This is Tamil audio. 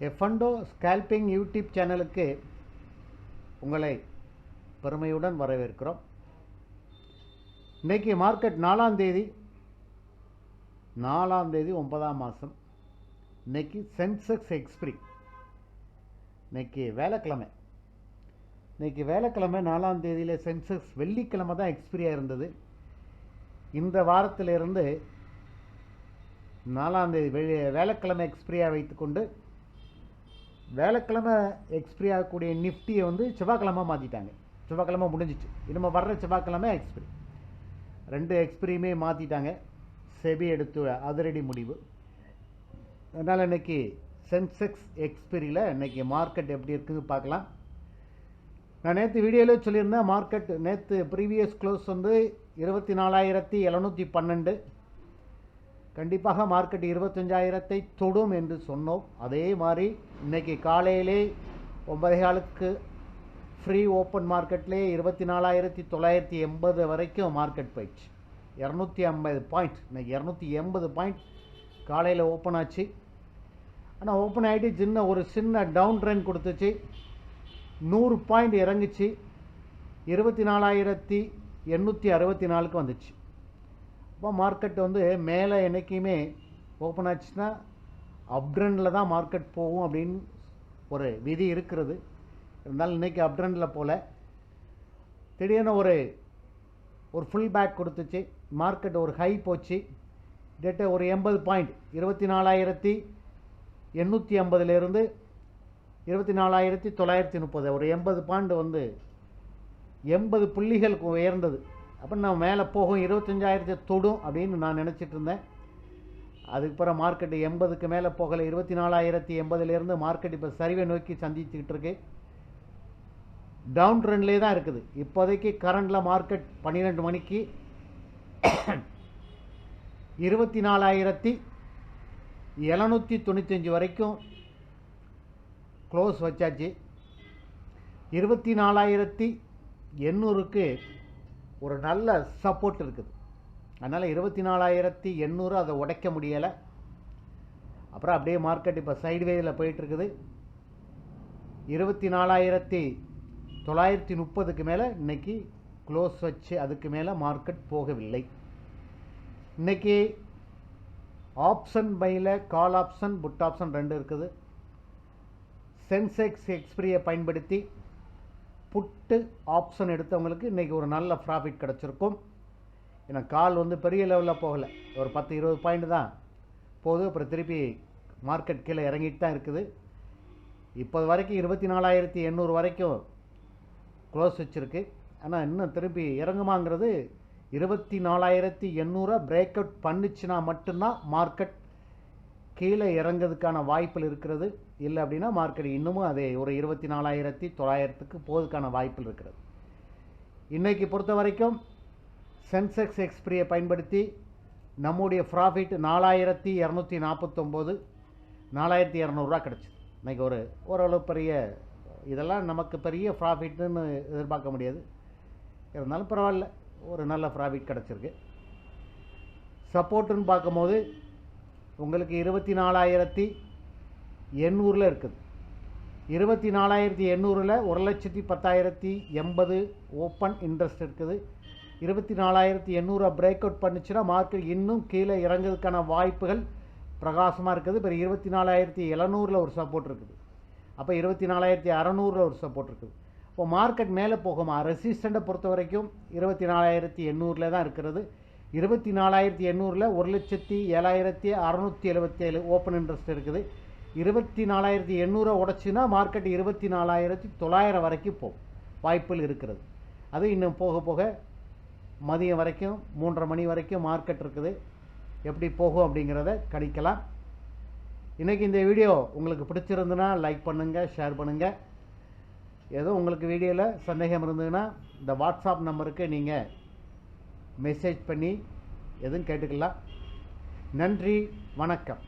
எஃப்என்டோ ஸ்கேல்பிங் யூடியூப் சேனலுக்கு உங்களை பெருமையுடன் வரவேற்கிறோம். இன்றைக்கி மார்க்கெட் 4ஆம் தேதி 9ஆம் மாதம். இன்றைக்கி சென்செக்ஸ் எக்ஸ்பிரி. இன்றைக்கி வேலைக்கிழமை 4ஆம் தேதியில் சென்செக்ஸ் வெள்ளிக்கிழமை தான் எக்ஸ்பிரியாக இருந்தது. இந்த வாரத்திலிருந்து 4ஆம் தேதி வேலைக்கிழமை எக்ஸ்பிரியாக வைத்துக்கொண்டு வேலைக்கிழமை எக்ஸ்பிரி ஆகக்கூடிய நிஃப்டியை செவ்வாய்க்கிழமை மாற்றிட்டாங்க. செவ்வாய்க்கிழமை முடிஞ்சிச்சு. இனிமேல் வர்ற செவ்வாய்க்கிழமை எக்ஸ்பிரி. 2 எக்ஸ்பிரியுமே மாற்றிட்டாங்க. செபி எடுத்து அதிரடி முடிவு. அதனால் இன்றைக்கி சென்செக்ஸ் எக்ஸ்பிரியில் இன்றைக்கி மார்க்கெட் எப்படி இருக்குது பார்க்கலாம். நான் நேற்று வீடியோவில் சொல்லியிருந்தேன், மார்க்கெட் நேற்று ப்ரீவியஸ் க்ளோஸ் 24,712. கண்டிப்பாக மார்க்கெட் 25,000 தொடும் என்று சொன்னோம். அதே மாதிரி இன்றைக்கி காலையிலே 9:15 ஃப்ரீ ஓப்பன் மார்க்கெட்லேயே 24,980 வரைக்கும் மார்க்கெட் போயிடுச்சு. 250 பாயிண்ட். இன்றைக்கி 280 பாயிண்ட் காலையில் ஓப்பன் ஆச்சு. ஆனால் ஓப்பன் ஆகிட்டு ஒரு சின்ன டவுன் ட்ரெண்ட் கொடுத்துச்சு. 100 பாயிண்ட் இறங்குச்சு. 24,864 வந்துச்சு. இப்போ மார்க்கெட் மேலே என்றைக்குமே ஓப்பன் ஆச்சுன்னா அப்ட்ரெண்டில் தான் மார்க்கெட் போகும் அப்படின்னு ஒரு விதி இருக்கிறது. இருந்தாலும் இன்றைக்கி அப்ட்ரெண்டில் போல் திடீர்னு ஒரு ஃபுல் பேக் கொடுத்துச்சு. மார்க்கெட் ஒரு ஹை போச்சு. டேட்டா ஒரு 80 பாயிண்ட் 24,850லேருந்து 24,930 ஒரு 80 பாயிண்ட் 80 புள்ளிகள் உயர்ந்தது. அப்போ நான் மேலே போகும் 25,000 தொடும் அப்படின்னு நான் நினச்சிட்டு இருந்தேன். அதுக்கப்புறம் மார்க்கெட்டு 80க்கு மேலே போகலை. 24,080லேருந்து மார்க்கெட் இப்போ சரிவை நோக்கி சந்திச்சுக்கிட்டு இருக்கு. டவுன் ட்ரெண்ட்லேயே தான் இருக்குது இப்போதைக்கு. கரண்டில் மார்க்கெட் 12 மணிக்கு 24,795 வரைக்கும் க்ளோஸ் வச்சாச்சு. 24,800க்கு ஒரு நல்ல சப்போர்ட் இருக்குது. அதனால் 24,800 அதை உடைக்க முடியலை. அப்புறம் அப்படியே மார்க்கெட் இப்போ சைட்வேயில் போயிட்டுருக்குது. 24,930க்கு மேலே இன்றைக்கி க்ளோஸ் வச்சு அதுக்கு மேலே மார்க்கெட் போகவில்லை. இன்றைக்கி ஆப்ஷன் பையில் கால் ஆப்ஷன் புட் ஆப்ஷன் 2 இருக்குது. சென்செக்ஸ் எக்ஸ்பிரியை பயன்படுத்தி புட்டு ஆப்ஷன் எடுத்தவங்களுக்கு இன்றைக்கி ஒரு நல்ல ப்ராஃபிட் கிடச்சிருக்கும். ஏன்னா கால் பெரிய லெவலில் போகலை. ஒரு 10-20 பாயிண்ட் தான் போகுது. அப்புறம் திருப்பி மார்க்கெட் கீழே இறங்கிட்டு தான் இருக்குது. இப்போது வரைக்கும் 24,800 வரைக்கும் க்ளோஸ் வச்சுருக்கு. ஆனால் இன்னும் திருப்பி இறங்குமாங்கிறது 24,800 பிரேக் அவுட் பண்ணிச்சுன்னா மட்டும்தான் மார்க்கெட் கீழே இறங்கிறதுக்கான வாய்ப்பில் இருக்கிறது. இல்லை அப்படின்னா மார்க்கெட் இன்னமும் அதே ஒரு 24,900க்கு போகிறதுக்கான வாய்ப்பில் இருக்கிறது. இன்றைக்கி பொறுத்த வரைக்கும் சென்செக்ஸ் எக்ஸ்பிரியை பயன்படுத்தி நம்முடைய ப்ராஃபிட் 4,249 4,200 கிடச்சிது. இன்றைக்கி ஓரளவு பெரிய இதெல்லாம் நமக்கு பெரிய ப்ராஃபிட்னு எதிர்பார்க்க முடியாது. இருந்தாலும் பரவாயில்ல, ஒரு நல்ல ப்ராஃபிட் கிடச்சிருக்கு. சப்போர்ட்டுன்னு பார்க்கும்போது உங்களுக்கு 24,800 இருக்குது. 24,800 1,10,080 ஓப்பன் இன்ட்ரெஸ்ட் இருக்குது. 24,800 பிரேக் அவுட் பண்ணிச்சுன்னா மார்க்கெட் இன்னும் கீழே இறங்குறதுக்கான வாய்ப்புகள் பிரகாசமாக இருக்குது. இப்போ 24,700 ஒரு சப்போர்ட் இருக்குது. அப்போ 24,600 ஒரு சப்போர்ட் இருக்குது. இப்போ மார்க்கெட் மேலே போகுமா? ரெசிஸ்டண்ட்டை பொறுத்த வரைக்கும் 24,800 தான் இருக்கிறது. 24,800 1,07,677 ஓப்பன் இன்ட்ரெஸ்ட் இருக்குது. 24,800 உடச்சுன்னா மார்க்கெட் 24,900 வரைக்கும் போகும் வாய்ப்புகள் இருக்கிறது. அது இன்னும் போக போக மதியம் வரைக்கும் 3:30 மணி வரைக்கும் மார்க்கெட் இருக்குது. எப்படி போகும் அப்படிங்கிறத கணிக்கலாம். இன்றைக்கி இந்த வீடியோ உங்களுக்கு பிடிச்சிருந்துன்னா லைக் பண்ணுங்கள், ஷேர் பண்ணுங்கள். ஏதோ உங்களுக்கு வீடியோவில் சந்தேகம் இருந்ததுன்னா இந்த வாட்ஸ்அப் நம்பருக்கு நீங்கள் மெசேஜ் பண்ணி எதுவும் கேட்டுக்கலாம். நன்றி, வணக்கம்.